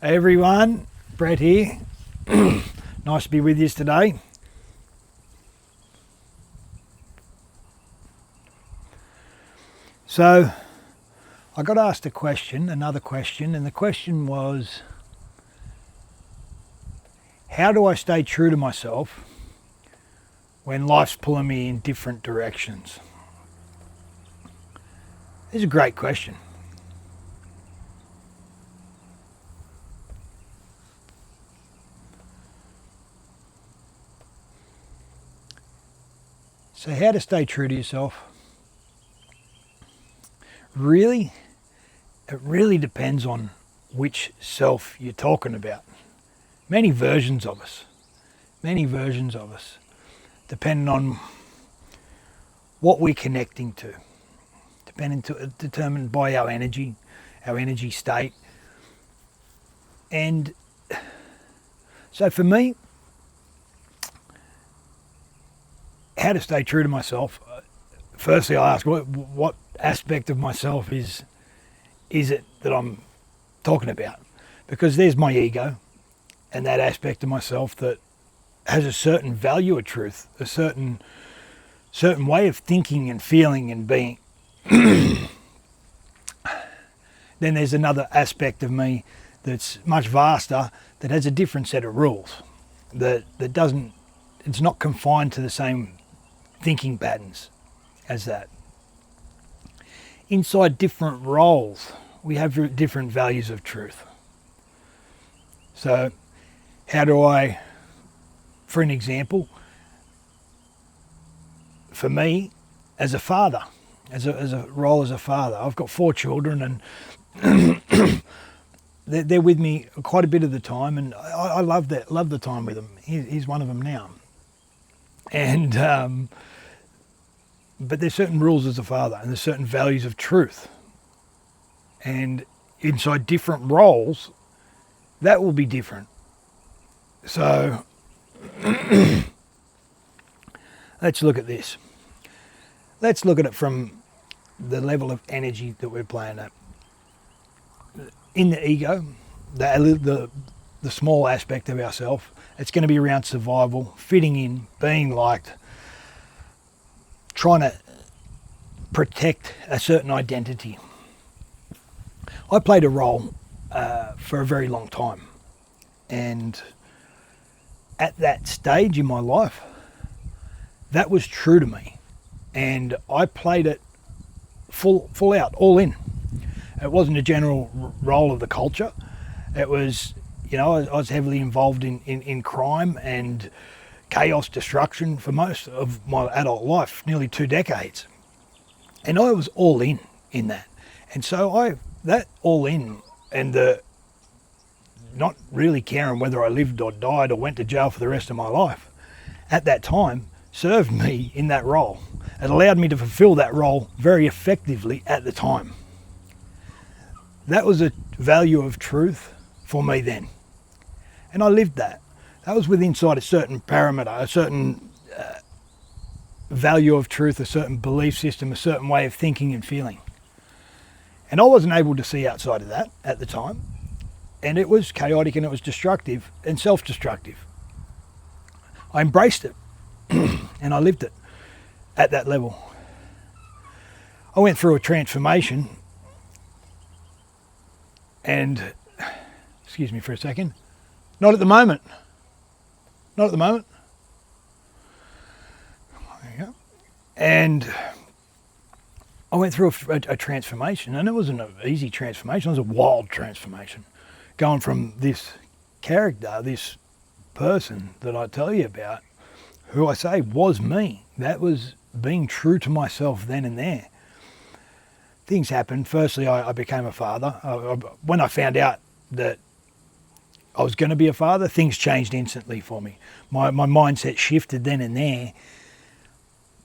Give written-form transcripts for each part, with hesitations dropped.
Hey everyone, Brett here. Nice to be with you today. So, I got asked another question, and the question was, how do I stay true to myself when life's pulling me in different directions? It's a great question. So, how to stay true to yourself? Really, it really depends on which self you're talking about. Many versions of us, depending on what we're connecting to, determined by our energy state. And so for me, how to stay true to myself, firstly I ask what aspect of myself is it that I'm talking about? Because there's my ego and that aspect of myself that has a certain value of truth, a certain way of thinking and feeling and being. Then there's another aspect of me that's much vaster, that has a different set of rules, that doesn't, it's not confined to the same thinking patterns as that. Inside different roles, we have different values of truth. So how do I, for an example, for me, as a father, as a role as a father, I've got 4 children, and they're with me quite a bit of the time, and I love the time with them. He's one of them now. And but there's certain rules as a father, and there's certain values of truth. And inside different roles, that will be different. So let's look at this. Let's look at it from the level of energy that we're playing at. In the ego, the small aspect of ourselves, it's going to be around survival, fitting in, being liked, trying to protect a certain identity. I played a role for a very long time, and at that stage in my life, that was true to me, and I played it full out, all in. It wasn't a general role of the culture. It was, I was heavily involved in crime and chaos, destruction for most of my adult life, nearly 2 decades. And I was all in that. And so that all in, and the not really caring whether I lived or died or went to jail for the rest of my life, at that time served me in that role. It allowed me to fulfill that role very effectively at the time. That was a value of truth for me then. And I lived that. That was inside a certain parameter, a certain value of truth, a certain belief system, a certain way of thinking and feeling. And I wasn't able to see outside of that at the time. And it was chaotic, and it was destructive and self-destructive. I embraced it and I lived it at that level. I went through a transformation, and, excuse me for a second, not at the moment. Not at the moment. There you go. And I went through a transformation, and it wasn't an easy transformation. It was a wild transformation. Going from this character, this person that I tell you about, who I say was me. That was being true to myself then and there. Things happened. Firstly, I became a father. When I found out that I was going to be a father, things changed instantly for me. My mindset shifted then and there,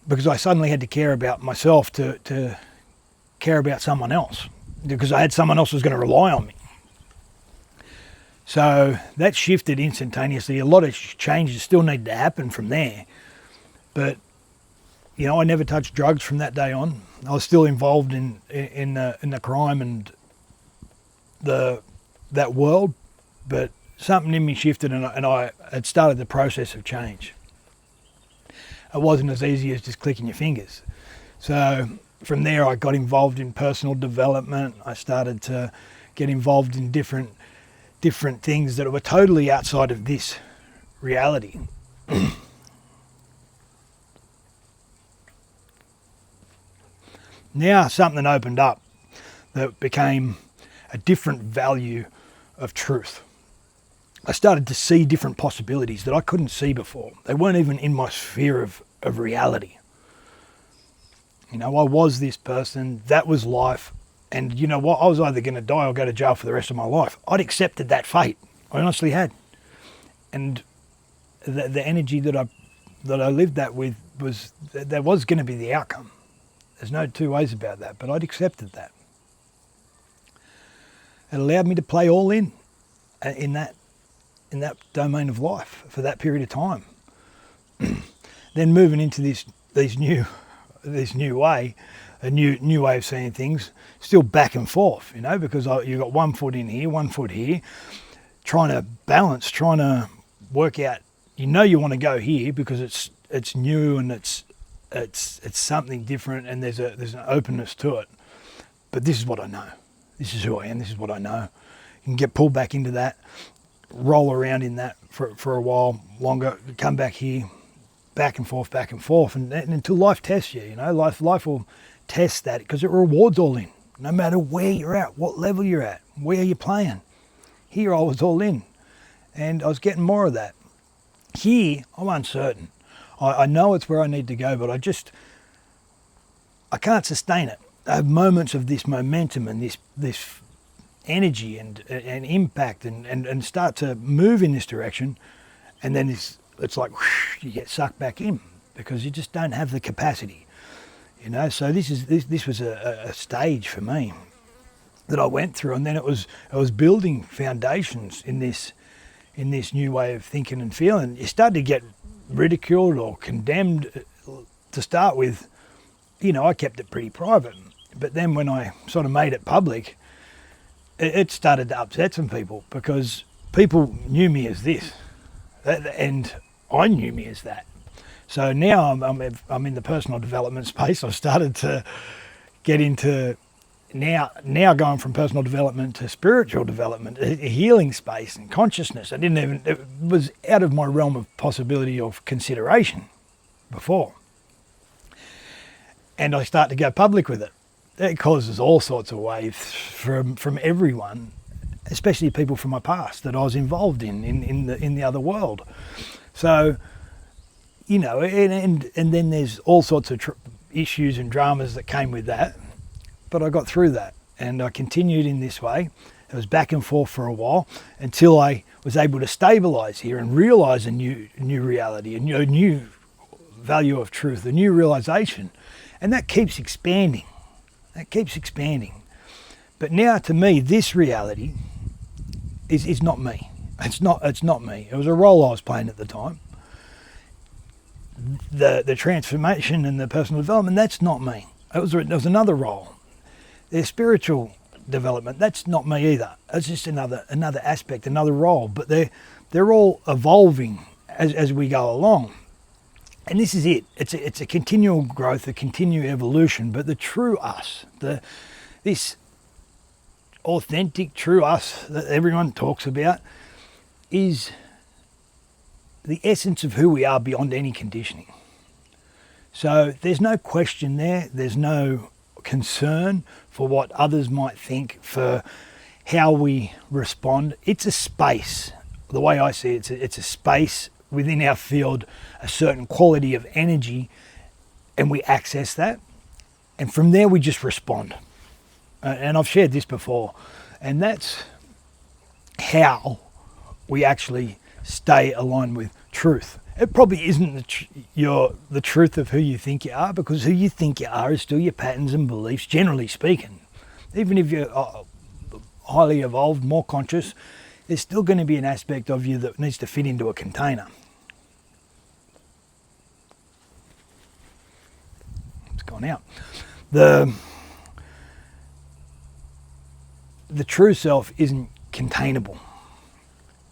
because I suddenly had to care about myself to care about someone else, because I had someone else who was going to rely on me. So that shifted instantaneously. A lot of changes still need to happen from there. But, I never touched drugs from that day on. I was still involved in the crime and that world. but something in me shifted, and I had started the process of change. It wasn't as easy as just clicking your fingers. So from there I got involved in personal development. I started to get involved in different things that were totally outside of this reality. Now something opened up that became a different value of truth. I started to see different possibilities that I couldn't see before. They weren't even in my sphere of reality. You know, I was this person, that was life, and you know what, I was either going to die or go to jail for the rest of my life. I'd accepted that fate. I honestly had. And the energy that I lived that with was that was going to be the outcome. There's no two ways about that, but I'd accepted that. It allowed me to play all in that domain of life for that period of time. Then moving into this new way, a new way of seeing things, still back and forth, you know, because you've got 1 foot in here, 1 foot here, trying to balance, trying to work out. You know you want to go here because it's new and it's something different, and there's an openness to it. But this is what I know. This is who I am. This is what I know. You can get pulled back into that, roll around in that for a while longer, come back here, back and forth, and until life tests you. You know, life will test that because it rewards all in. No matter where you're at, what level you're at, where you're playing. Here I was all in, and I was getting more of that. Here I'm uncertain. I know it's where I need to go, but I can't sustain it. I have moments of this momentum and this energy and impact and start to move in this direction, and then it's like whoosh, you get sucked back in because you just don't have the capacity, you know. So this was a stage for me that I went through, and then I was building foundations in this new way of thinking and feeling. You start to get ridiculed or condemned to start with. You know, I kept it pretty private, but then when I sort of made it public, it started to upset some people because people knew me as this, and I knew me as that. So now I'm in the personal development space. I've started to get into now going from personal development to spiritual development, a healing space and consciousness. It was out of my realm of possibility of consideration before. And I start to go public with it. It causes all sorts of waves from everyone, especially people from my past that I was involved in the other world. So, you know, and then there's all sorts of issues and dramas that came with that. But I got through that, and I continued in this way. It was back and forth for a while until I was able to stabilize here and realize a new reality, a new value of truth, a new realization. And that keeps expanding. But now to me, this reality is not me. It's not me. It was a role I was playing at the time. The transformation and the personal development, that's not me. It was another role. The spiritual development, that's not me either. It's just another aspect, another role. But they're all evolving as we go along. And this is it. It's a continual growth, a continual evolution. But the true us, this authentic true us that everyone talks about, is the essence of who we are beyond any conditioning. So there's no question there. There's no concern for what others might think, for how we respond. It's a space. The way I see it, it's a space within our field, a certain quality of energy, and we access that. And from there, we just respond. And I've shared this before. And that's how we actually stay aligned with truth. It probably isn't the truth of who you think you are, because who you think you are is still your patterns and beliefs, generally speaking. Even if you're highly evolved, more conscious, there's still going to be an aspect of you that needs to fit into a container. It's gone out. The true self isn't containable.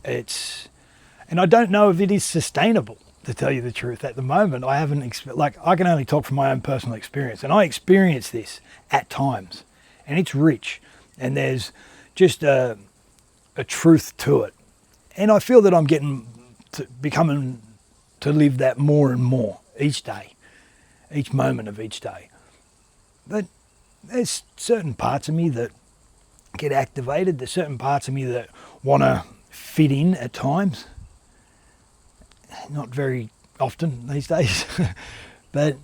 And I don't know if it is sustainable, to tell you the truth. At the moment, I haven't, I can only talk from my own personal experience, and I experience this at times, and it's rich, and there's just a truth to it. And I feel that I'm becoming to live that more and more each day, each moment of each day. But there's certain parts of me that get activated. There's certain parts of me that want to fit in at times. Not very often these days. But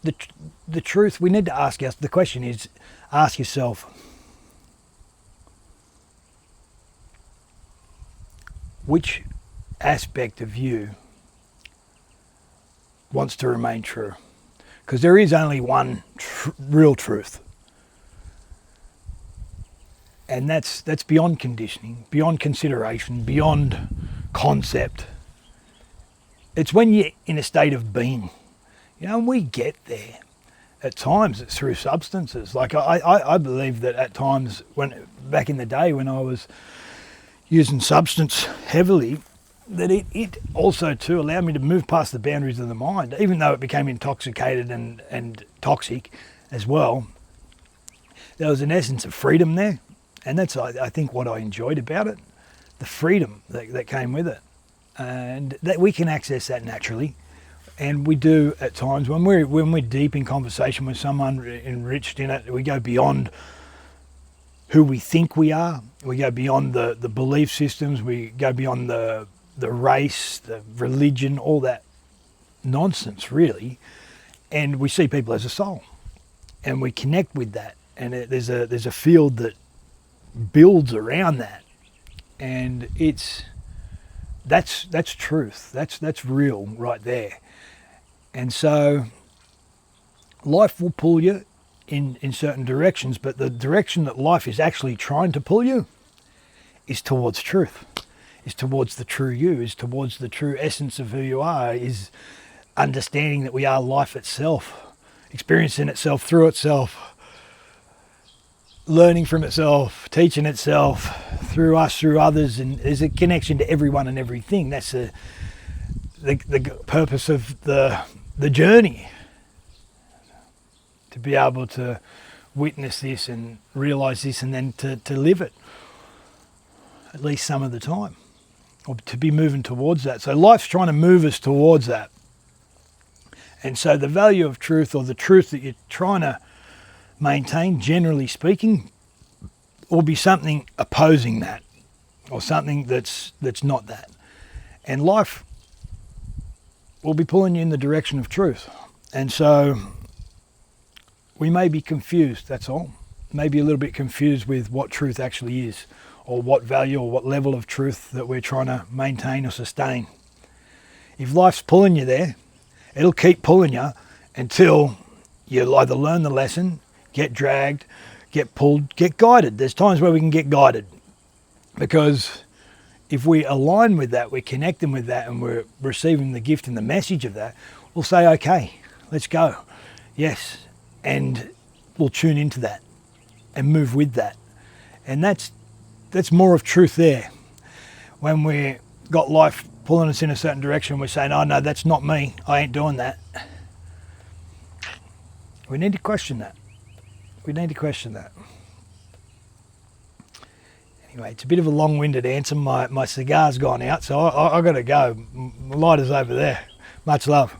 the truth, we need to ask us, the question is, ask yourself, which aspect of you wants to remain true? Because there is only one real truth. And that's beyond conditioning, beyond consideration, beyond concept. It's when you're in a state of being. And we get there. At times it's through substances. Like I believe that at times, back in the day when I was using substance heavily, that it also too allowed me to move past the boundaries of the mind, even though it became intoxicated and toxic as well. There was an essence of freedom there, and that's, I think, what I enjoyed about it, the freedom that came with it, and that we can access that naturally, and we do at times when we're deep in conversation with someone, enriched in it. We go beyond who we think we are. We go beyond the belief systems. We go beyond the race, the religion, all that nonsense, really. And we see people as a soul, and we connect with that. And there's a field that builds around that, and that's truth. That's real right there. And so life will pull you in certain directions, but the direction that life is actually trying to pull you is towards truth, is towards the true you, is towards the true essence of who you are, is understanding that we are life itself, experiencing itself through itself, learning from itself, teaching itself through us, through others, and there's a connection to everyone and everything. That's the purpose of the journey, to be able to witness this and realise this, and then to live it at least some of the time, or to be moving towards that. So life's trying to move us towards that. And so the value of truth, or the truth that you're trying to maintain, generally speaking, will be something opposing that, or something that's not that. And life will be pulling you in the direction of truth. And so we may be confused, that's all. Maybe a little bit confused with what truth actually is, or what value or what level of truth that we're trying to maintain or sustain. If life's pulling you there, it'll keep pulling you until you either learn the lesson, get dragged, get pulled, get guided. There's times where we can get guided, because if we align with that, we're connecting with that, and we're receiving the gift and the message of that, we'll say, okay, let's go. Yes. And we'll tune into that and move with that. And that's more of truth there. When we got life pulling us in a certain direction, we're saying, oh no, that's not me, I ain't doing that. We need to question that. We need to question that. Anyway, it's a bit of a long-winded answer. My cigar's gone out, so I got to go. My lighter's over there. Much love.